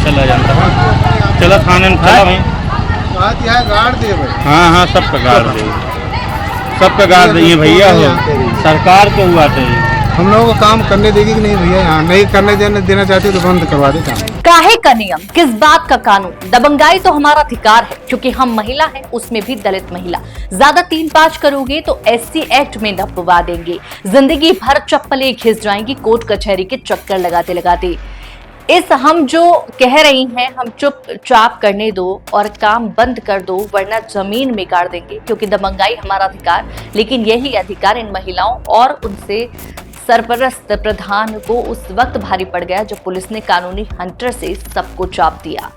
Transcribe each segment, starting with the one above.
चला जाता चला थाने में चला भाई गाड़ दे भाई। हाँ हाँ सबका गाड़ दे सबका गाड़ दिए भैया हो सरकार के हुआ थे हम लोगों को काम करने देगी कि नहीं भैया, यहाँ नहीं करने देना चाहती तो बंद करवा दे काम। काहे का नियम, किस बात का कानून? दबंगाई तो हमारा अधिकार है क्योंकि हम महिला हैं, उसमें भी दलित महिला। ज्यादा 3-5 करोगे तो SC एक्ट में दबवा देंगे, जिंदगी भर चप्पलें घिस जाएंगी कोर्ट कचहरी के चक्कर लगाते लगाते। इस हम जो कह रही हैं, हम चुपचाप करने दो और काम बंद कर दो वरना जमीन में गाड़ देंगे, क्योंकि दबंगाई हमारा अधिकार। लेकिन यही अधिकार इन महिलाओं और उनसे सरपरस्त प्रधान को उस वक्त भारी पड़ गया जब पुलिस ने कानूनी हंटर से सबको चाप दिया।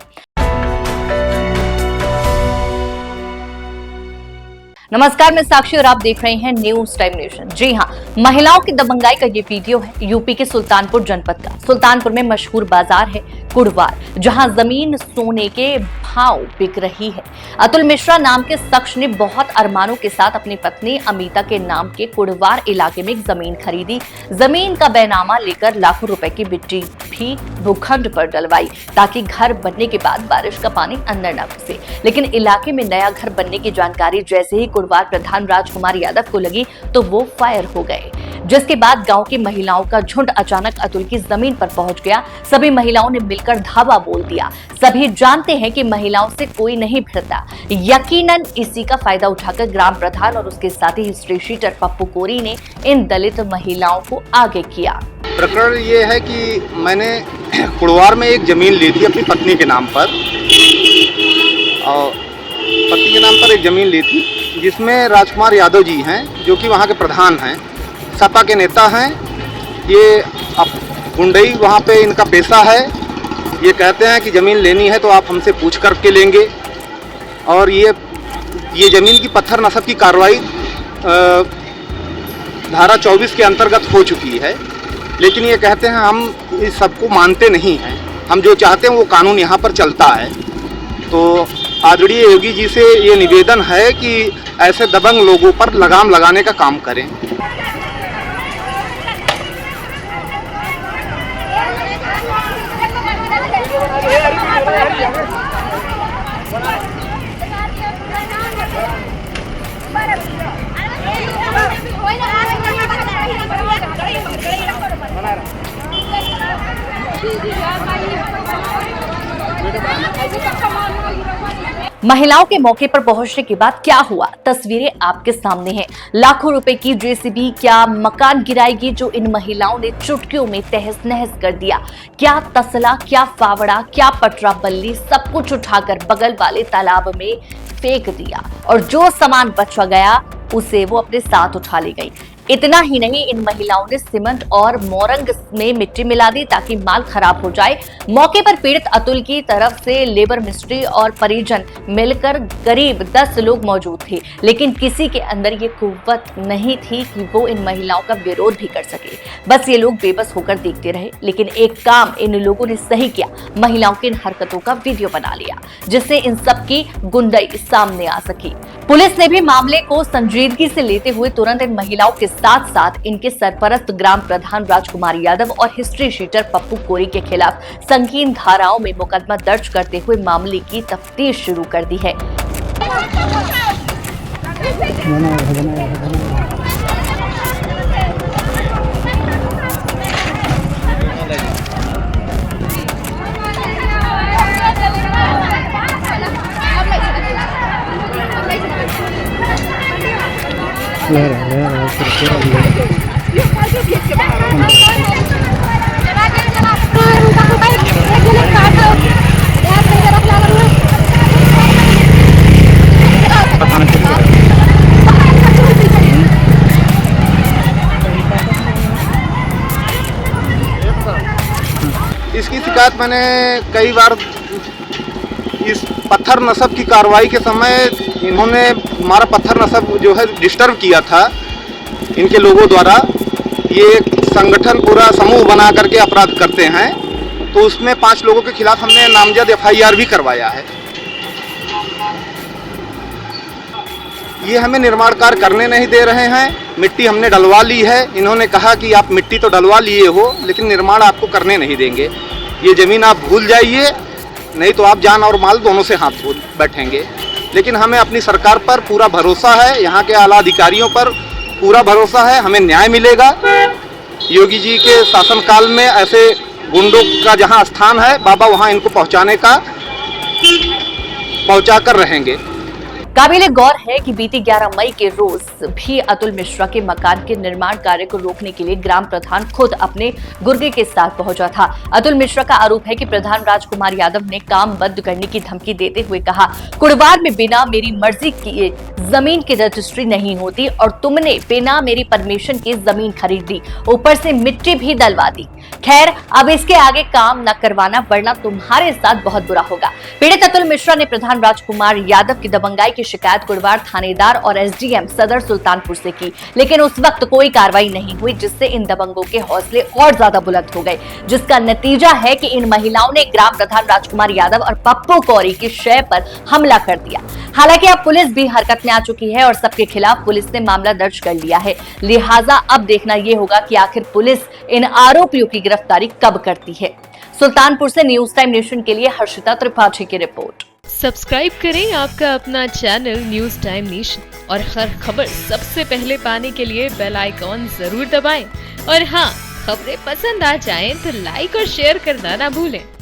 नमस्कार, मैं साक्षी और आप देख रहे हैं न्यूज टाइम नेशन। जी हां, महिलाओं की दबंगाई का ये वीडियो है यूपी के सुल्तानपुर जनपद का। सुल्तानपुर में मशहूर बाजार है कुड़वार, जहां जमीन सोने के भाव बिक रही है। अतुल मिश्रा नाम के शख्स ने बहुत अरमानों के साथ अपनी पत्नी अमिता के नाम के कुड़वार इलाके में एक जमीन खरीदी। जमीन का बैनामा लेकर लाखों रुपए की मिट्टी भी भूखंड पर डलवाई ताकि घर बनने के बाद बारिश का पानी अंदर न घुसे। लेकिन इलाके में नया घर बनने की जानकारी जैसे ही कुड़वार प्रधान राजकुमार यादव को लगी तो वो फायर हो गए, जिसके बाद गांव की महिलाओं का झुंड अचानक अतुल की जमीन पर पहुंच गया। सभी महिलाओं ने मिलकर धावा बोल दिया। सभी जानते हैं कि महिलाओं से कोई नहीं भिड़ता। यकीनन इसी का फायदा उठाकर ग्राम प्रधान और उसके साथी हिस्ट्री शीटर पप्पू कोरी ने इन दलित महिलाओं को आगे किया। प्रकरण ये है कि मैंने कुड़वार में एक जमीन ली थी अपनी पत्नी के नाम पर, और पत्नी के नाम पर एक जमीन ली थी जिसमें राजकुमार यादव जी हैं जो कि वहाँ के प्रधान हैं, सपा के नेता हैं। ये अब गुंडई वहाँ पे इनका पेशा है। ये कहते हैं कि ज़मीन लेनी है तो आप हमसे पूछ करके लेंगे, और ये ज़मीन की पत्थर नस्ब की कार्रवाई धारा 24 के अंतर्गत हो चुकी है। लेकिन ये कहते हैं हम इस सबको मानते नहीं हैं, हम जो चाहते हैं वो कानून यहाँ पर चलता है। तो आदरणीय योगी जी से ये निवेदन है कि ऐसे दबंग लोगों पर लगाम लगाने का काम करें। महिलाओं के मौके पर पहुंचने के बाद क्या हुआ, तस्वीरें आपके सामने हैं। लाखों रुपए की जेसीबी क्या मकान गिराएगी जो इन महिलाओं ने चुटकियों में तहस नहस कर दिया। क्या तसला, क्या फावड़ा, क्या पटरा बल्ली, सब कुछ उठाकर बगल वाले तालाब में फेंक दिया और जो सामान बचा गया उसे वो अपने साथ उठा ले गई। इतना ही नहीं, इन महिलाओं ने सीमेंट और मोरंग में मिट्टी मिला दी ताकि माल खराब हो जाए। मौके पर पीड़ित अतुल की तरफ से लेबर मिस्त्री और परिजन मिलकर करीब 10 लोग मौजूद थे, लेकिन किसी के अंदर ये कुव्वत नहीं थी कि वो इन महिलाओं का विरोध भी कर सके। बस ये लोग बेबस होकर देखते रहे। लेकिन एक काम इन लोगों ने सही किया, महिलाओं की इन हरकतों का वीडियो बना लिया जिससे इन सब की गुंडाई सामने आ सकी। पुलिस ने भी मामले को संजीदगी से लेते हुए तुरंत इन महिलाओं के साथ साथ इनके सरपरस्त ग्राम प्रधान राजकुमार यादव और हिस्ट्री शीटर पप्पू कोरी के खिलाफ संगीन धाराओं में मुकदमा दर्ज करते हुए मामले की तफ्तीश शुरू कर दी है। इसकी शिकायत मैंने कई बार इस पत्थर नस्ब की कार्रवाई के समय इन्होंने हमारा पत्थर नस्ब जो है डिस्टर्ब किया था इनके लोगों द्वारा। ये एक संगठन पूरा समूह बना करके अपराध करते हैं, तो उसमें 5 लोगों के खिलाफ हमने नामजद FIR भी करवाया है। ये हमें निर्माण कार्य करने नहीं दे रहे हैं। मिट्टी हमने डलवा ली है, इन्होंने कहा कि आप मिट्टी तो डलवा लिए हो लेकिन निर्माण आपको करने नहीं देंगे, ये ज़मीन आप भूल जाइए, नहीं तो आप जान और माल दोनों से हाथ धो बैठेंगे। लेकिन हमें अपनी सरकार पर पूरा भरोसा है, यहाँ के आला अधिकारियों पर पूरा भरोसा है, हमें न्याय मिलेगा। योगी जी के शासनकाल में ऐसे गुंडों का जहाँ स्थान है, बाबा वहाँ इनको पहुँचा कर रहेंगे। काबिले गौर है कि बीती 11 मई के रोज भी अतुल मिश्रा के मकान के निर्माण कार्य को रोकने के लिए ग्राम प्रधान खुद अपने गुर्गे के साथ पहुंचा था। अतुल मिश्रा का आरोप है कि प्रधान राजकुमार यादव ने काम बंद करने की धमकी देते हुए कहा, कुड़वार में बिना मेरी मर्जी की जमीन की रजिस्ट्री नहीं होती और तुमने बिना मेरी परमिशन की जमीन खरीद ली, ऊपर से मिट्टी भी डलवा दी। खैर, अब इसके आगे काम न करवाना वरना तुम्हारे साथ बहुत बुरा होगा। पीड़ित अतुल मिश्रा ने प्रधान राजकुमार यादव की दबंगाई की शिकायत गुरुवार थानेदार और SDM सदर सुल्तानपुर से की, लेकिन उस वक्त कोई कार्रवाई नहीं हुई, जिससे इन दबंगों के हौसले और ज्यादा बुलंद हो गए, जिसका नतीजा है कि इन महिलाओं ने ग्राम प्रधान राजकुमार यादव और पप्पू कौरी की शय पर हमला कर दिया। हालांकि अब पुलिस भी हरकत में आ चुकी है और सबके खिलाफ पुलिस ने मामला दर्ज कर लिया है। लिहाजा अब देखना यह होगा कि आखिर पुलिस इन आरोपियों की गिरफ्तारी कब करती है। सुल्तानपुर से न्यूज टाइम नेशन के लिए हर्षिता त्रिपाठी की रिपोर्ट। सब्सक्राइब करें आपका अपना चैनल न्यूज टाइम नेशन और हर खबर सबसे पहले पाने के लिए बेल आइकॉन जरूर दबाएं। और हाँ, खबरें पसंद आ जाएं तो लाइक और शेयर करना ना भूलें।